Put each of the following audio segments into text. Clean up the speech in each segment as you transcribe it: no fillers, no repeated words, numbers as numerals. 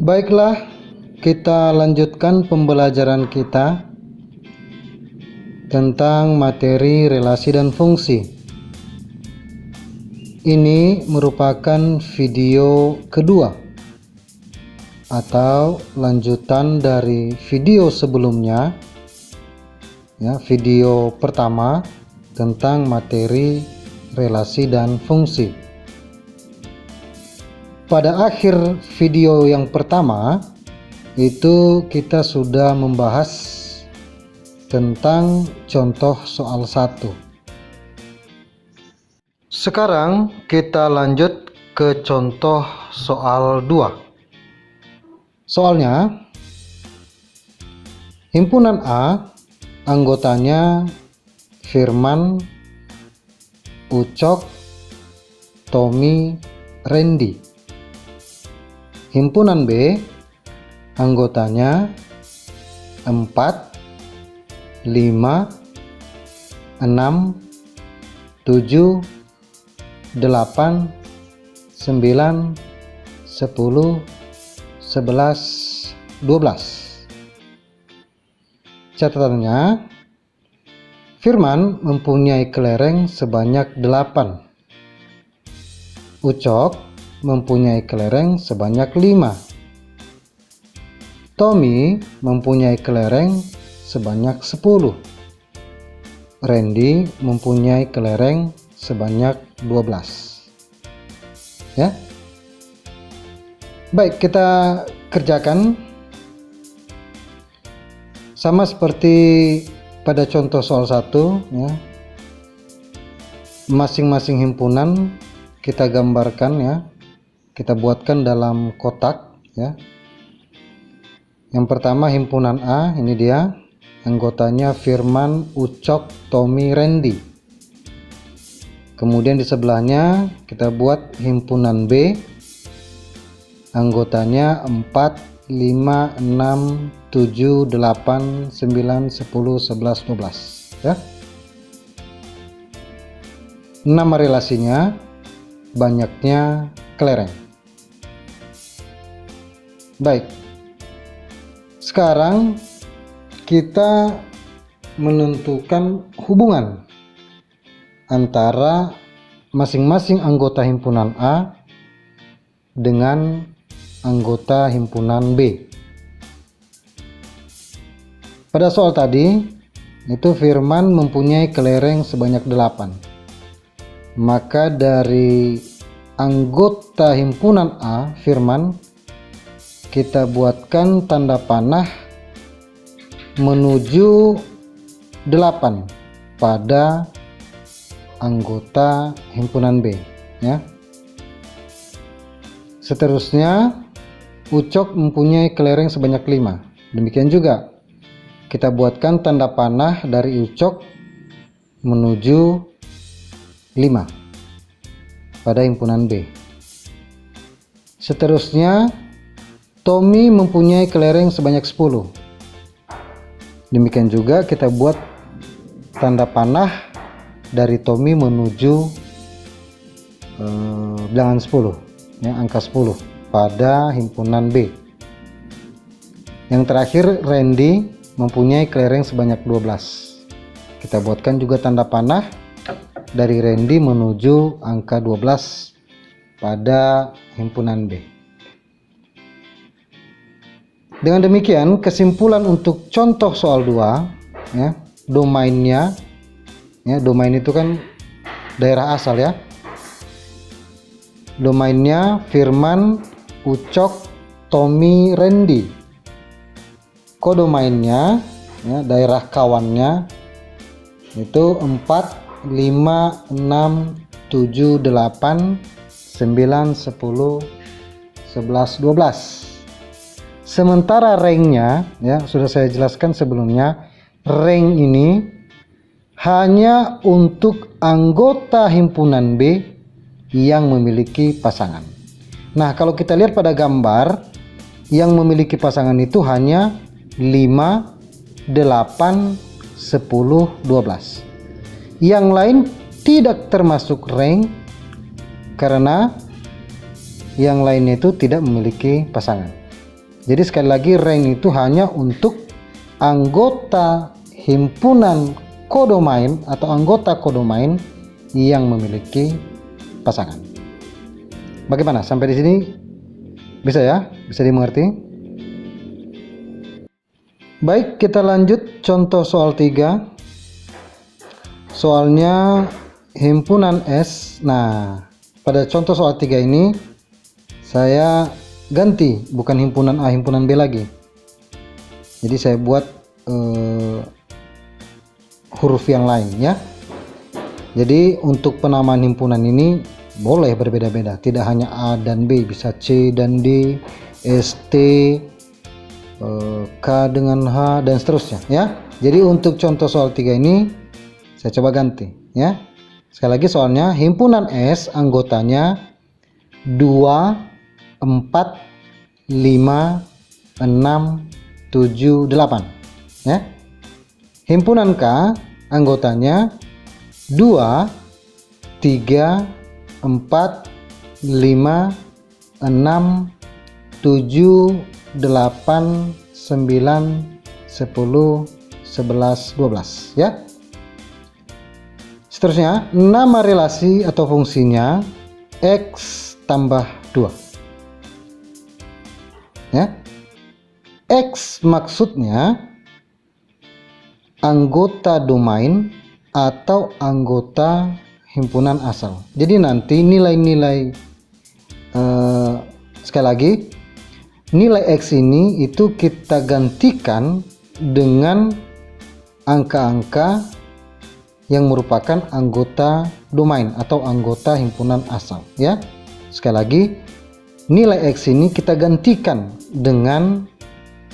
Baiklah, kita lanjutkan pembelajaran kita tentang materi relasi dan fungsi. Ini merupakan video kedua atau lanjutan dari video sebelumnya, ya, video pertama tentang materi relasi dan fungsi. Pada akhir video yang pertama itu kita sudah membahas tentang contoh soal 1. Sekarang kita lanjut ke contoh soal 2. Soalnya, himpunan A anggotanya Firman, Ucok, Tommy, Randy. Himpunan B anggotanya 4, 5, 6, 7, 8, 9, 10, 11, 12. Catatannya, Firman mempunyai kelereng sebanyak 8. Ucok mempunyai kelereng sebanyak 5. Tommy mempunyai kelereng sebanyak 10. Randy mempunyai kelereng sebanyak 12. Ya. Baik, kita kerjakan sama seperti pada contoh soal 1, ya. Masing-masing himpunan kita gambarkan, ya. Kita buatkan dalam kotak, ya. Yang pertama himpunan A, ini dia. Anggotanya Firman, Ucok, Tommy, Randy. Kemudian di sebelahnya kita buat himpunan B. Anggotanya 4, 5, 6, 7, 8, 9, 10, 11, 12, ya. Nama relasinya, banyaknya kelereng. Baik, sekarang kita menentukan hubungan antara masing-masing anggota himpunan A dengan anggota himpunan B. Pada soal tadi itu Firman mempunyai kelereng sebanyak 8. Maka dari anggota himpunan A, Firman, kita buatkan tanda panah menuju 8 pada anggota himpunan B, ya. Seterusnya Ucok mempunyai kelereng sebanyak 5. Demikian juga kita buatkan tanda panah dari Ucok menuju 5 pada himpunan B. Seterusnya Tommy mempunyai kelereng sebanyak 10. Demikian juga kita buat tanda panah dari Tommy menuju bilangan 10, ya, angka 10 pada himpunan B. Yang terakhir Randy mempunyai kelereng sebanyak 12. Kita buatkan juga tanda panah dari Randy menuju angka 12 pada himpunan B. Dengan demikian, kesimpulan untuk contoh soal 2, ya, domainnya, ya, domain itu kan daerah asal, ya. Domainnya Firman, Ucok, Tommy, Randy. Kodomainnya, ya, daerah kawannya itu 4, 5, 6, 7, 8, 9, 10, 11, 12. Sementara ranknya, ya, sudah saya jelaskan sebelumnya, rank ini hanya untuk anggota himpunan B yang memiliki pasangan. Nah, kalau kita lihat pada gambar, yang memiliki pasangan itu hanya 5, 8, 10, 12. Yang lain tidak termasuk rank karena yang lainnya itu tidak memiliki pasangan. Jadi sekali lagi rank itu hanya untuk anggota himpunan kodomain atau anggota kodomain yang memiliki pasangan. Bagaimana? Sampai di sini bisa ya? Bisa dimengerti? Baik, kita lanjut contoh soal 3. Soalnya himpunan S. Nah, pada contoh soal 3 ini saya ganti, bukan himpunan A, himpunan B lagi. Jadi saya buat huruf yang lain ya. Jadi untuk penamaan himpunan ini boleh berbeda-beda, tidak hanya A dan B, bisa C dan D, S, T, K dengan H dan seterusnya ya. Jadi untuk contoh soal 3 ini saya coba ganti ya. Sekali lagi soalnya himpunan S anggotanya 2, 4, 5, 6, 7, 8 ya. Himpunan K anggotanya 2, 3, 4, 5, 6, 7, 8, 9, 10, 11, 12 ya. Seterusnya, nama relasi atau fungsinya X tambah 2 ya. X maksudnya anggota domain atau anggota himpunan asal. Jadi nanti nilai-nilai sekali lagi nilai X ini itu kita gantikan dengan angka-angka yang merupakan anggota domain atau anggota himpunan asal ya. Sekali lagi nilai X ini kita gantikan dengan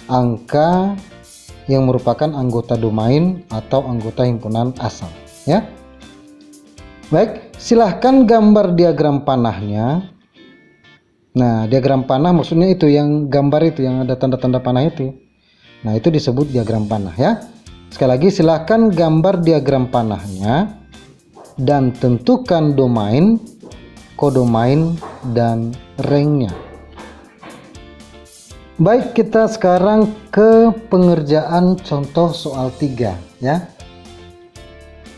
angka yang merupakan anggota domain atau anggota himpunan asal ya. Baik, silahkan gambar diagram panahnya. Nah, diagram panah maksudnya itu yang gambar itu yang ada tanda-tanda panah itu. Nah, itu disebut diagram panah ya. Sekali lagi silahkan gambar diagram panahnya dan tentukan domain, kodomain dan ranknya. Baik, kita sekarang ke pengerjaan contoh soal 3 ya.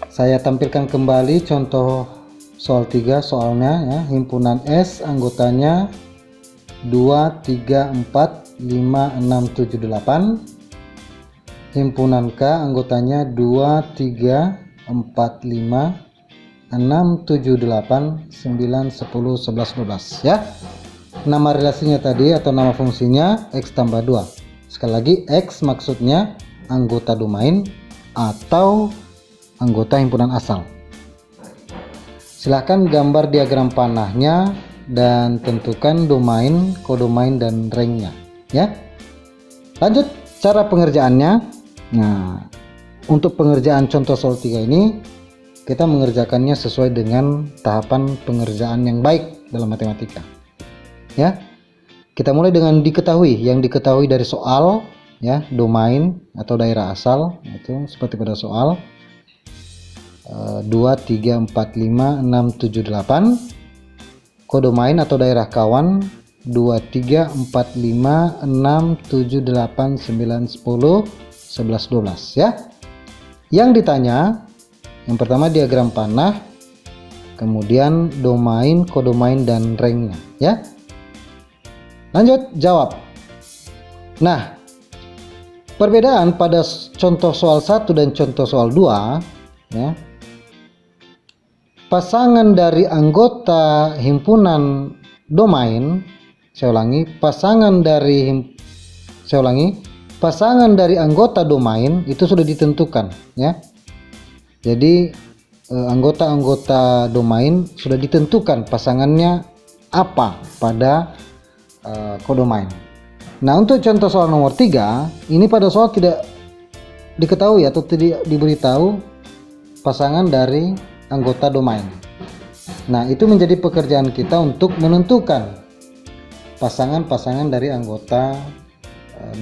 Saya tampilkan kembali contoh soal 3 soalnya ya. Himpunan S anggotanya 2, 3, 4, 5, 6, 7, 8. Himpunan K anggotanya 2, 3, 4, 5, 6, 7, 8, 9, 10, 11, 12 ya. Nama relasinya tadi atau nama fungsinya X tambah 2. Sekali lagi X maksudnya anggota domain atau anggota himpunan asal. Silahkan gambar diagram panahnya dan tentukan domain, kodomain dan ranknya ya. Lanjut cara pengerjaannya. Nah, untuk pengerjaan contoh soal 3 ini kita mengerjakannya sesuai dengan tahapan pengerjaan yang baik dalam matematika ya. Kita mulai dengan diketahui, yang diketahui dari soal ya, domain atau daerah asal itu seperti pada soal 2, 3, 4, 5, 6, 7, 8. Kodomain atau daerah kawan 2, 3, 4, 5, 6, 7, 8, 9, 10, 11, 12 ya. Yang ditanya yang pertama diagram panah, kemudian domain, kodomain dan ranknya ya. Lanjut jawab. Nah, perbedaan pada contoh soal 1 dan contoh soal 2 ya. Pasangan dari anggota himpunan domain, saya ulangi, pasangan dari anggota domain itu sudah ditentukan ya. Jadi anggota-anggota domain sudah ditentukan pasangannya apa pada kodomain. Nah, untuk contoh soal nomor 3 ini pada soal tidak diketahui atau tidak diberitahu pasangan dari anggota domain. Nah, itu menjadi pekerjaan kita untuk menentukan pasangan-pasangan dari anggota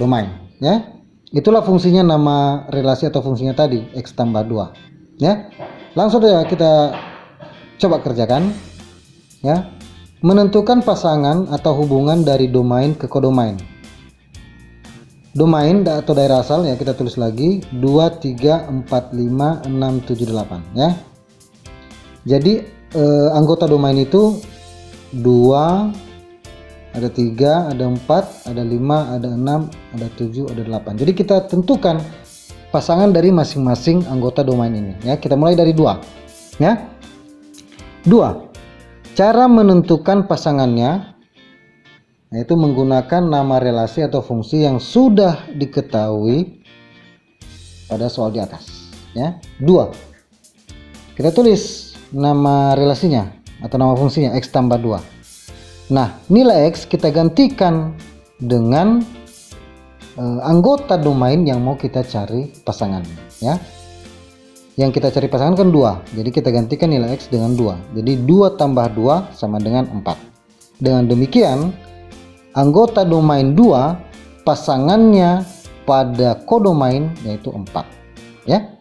domain ya. Itulah fungsinya nama relasi atau fungsinya tadi X tambah 2 ya. Langsung saja kita coba kerjakan ya. Menentukan pasangan atau hubungan dari domain ke kodomain. domain atau daerah asal ya, kita tulis lagi 2, 3, 4, 5, 6, 7, 8 ya. Jadi anggota domain itu 2, ada 3, ada 4, ada 5, ada 6, ada 7, ada 8. Jadi kita tentukan pasangan dari masing-masing anggota domain ini ya. Kita mulai dari 2 ya. 2. Cara menentukan pasangannya yaitu menggunakan nama relasi atau fungsi yang sudah diketahui pada soal di atas ya. 2. Kita tulis nama relasinya atau nama fungsinya X tambah 2. Nah, nilai X kita gantikan dengan anggota domain yang mau kita cari pasangannya ya. Yang kita cari pasangan kan 2, jadi kita gantikan nilai X dengan 2. Jadi 2 tambah 2 sama dengan 4. Dengan demikian anggota domain 2 pasangannya pada kodomain yaitu 4 ya.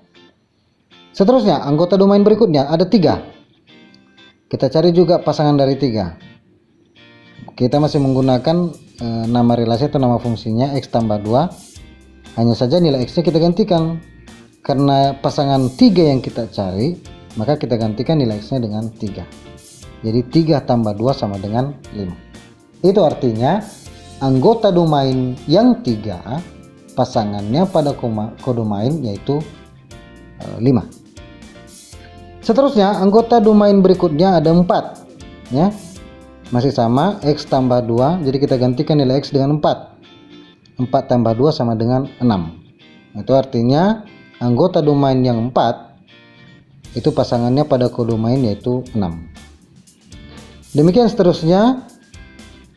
Seterusnya anggota domain berikutnya ada 3. Kita cari juga pasangan dari 3. Kita masih menggunakan nama relasi atau nama fungsinya X tambah 2. Hanya saja nilai X nya kita gantikan, karena pasangan 3 yang kita cari maka kita gantikan nilai X nya dengan 3. Jadi 3 tambah 2 sama dengan 5. Itu artinya anggota domain yang 3 pasangannya pada kodomain yaitu 5. Seterusnya anggota domain berikutnya ada 4 ya. Masih sama X tambah 2, jadi kita gantikan nilai X dengan 4. 4 tambah 2 sama dengan 6. Itu artinya anggota domain yang 4 itu pasangannya pada kodomain yaitu 6. Demikian seterusnya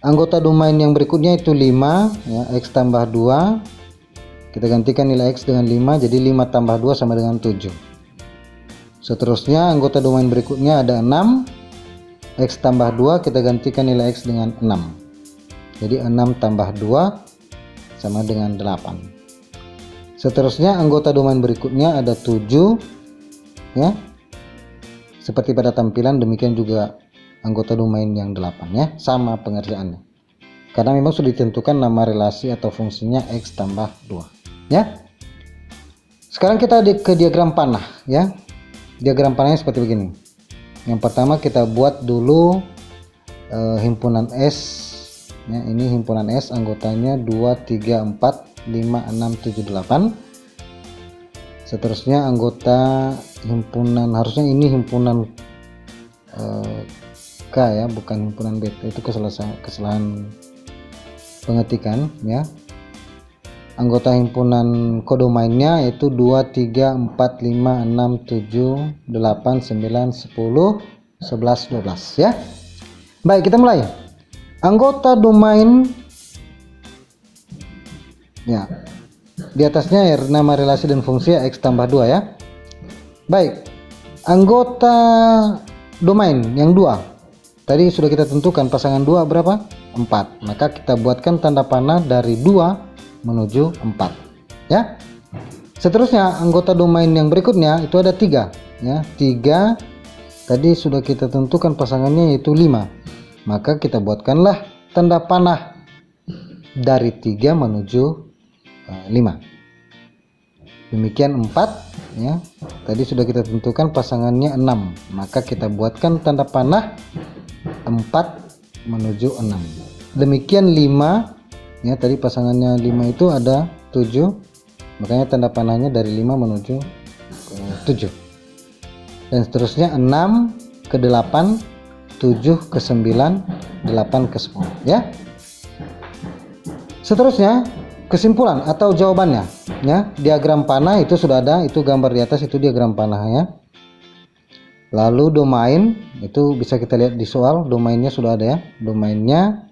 anggota domain yang berikutnya itu 5 ya, X tambah 2. Kita gantikan nilai X dengan 5, jadi 5 tambah 2 sama dengan 7. Seterusnya anggota domain berikutnya ada 6, X tambah 2, kita gantikan nilai X dengan 6. Jadi 6 tambah 2 sama dengan 8. Seterusnya anggota domain berikutnya ada 7 ya. Seperti pada tampilan, demikian juga anggota domain yang 8 ya, sama pengerjaannya. Karena memang sudah ditentukan nama relasi atau fungsinya X tambah 2 ya. Sekarang kita ke diagram panah ya. Diagram panahnya seperti begini. Yang pertama kita buat dulu himpunan S ya. Ini himpunan S, anggotanya 2, 3, 4, 5, 6, 7, 8. Seterusnya anggota himpunan, harusnya ini himpunan K ya, bukan himpunan B. Itu kesalahan pengetikan ya. Anggota himpunan kodomainnya yaitu 2, 3, 4, 5, 6, 7, 8, 9, 10, 11, 12 ya. Baik, kita mulai. Anggota domain ya. Di atasnya ya, nama relasi dan fungsi X tambah 2 ya. Baik. Anggota domain yang 2. Tadi sudah kita tentukan pasangan 2 berapa? 4. Maka kita buatkan tanda panah dari 2 menuju 4 ya. Seterusnya anggota domain yang berikutnya itu ada 3 ya. 3 tadi sudah kita tentukan pasangannya yaitu 5. Maka kita buatkanlah tanda panah dari 3 menuju 5. Demikian 4 ya. Tadi sudah kita tentukan pasangannya 6. Maka kita buatkan tanda panah 4 menuju 6. Demikian 5 ya, tadi pasangannya 5 itu ada 7, makanya tanda panahnya dari 5 menuju 7. Dan seterusnya 6 ke 8, 7 ke 9, 8 ke 10 ya. Seterusnya kesimpulan atau jawabannya ya. Diagram panah itu sudah ada, itu gambar di atas, itu diagram panahnya. Lalu domain itu bisa kita lihat di soal, domainnya sudah ada ya. Domainnya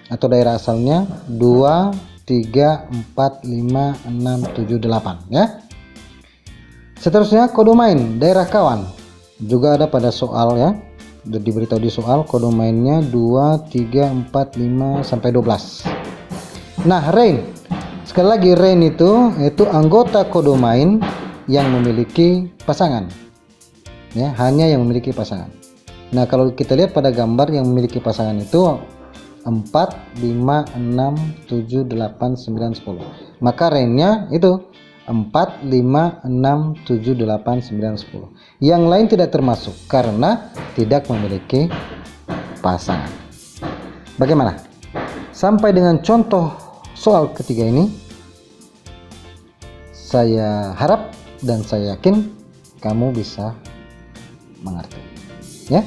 atau daerah asalnya 2, 3, 4, 5, 6, 7, 8 ya. Seterusnya kodomain daerah kawan juga ada pada soal ya. Sudah diberitahu di soal, kodomainnya 2, 3, 4, 5 sampai 12. Nah, range. Sekali lagi range itu anggota kodomain yang memiliki pasangan. Ya, hanya yang memiliki pasangan. Nah, kalau kita lihat pada gambar yang memiliki pasangan itu 4, 5, 6, 7, 8, 9, 10. maka range-nya itu 4, 5, 6, 7, 8, 9, 10. Yang lain tidak termasuk karena tidak memiliki pasangan. Bagaimana? Sampai dengan contoh soal ketiga ini, saya harap dan saya yakin kamu bisa mengerti. Ya.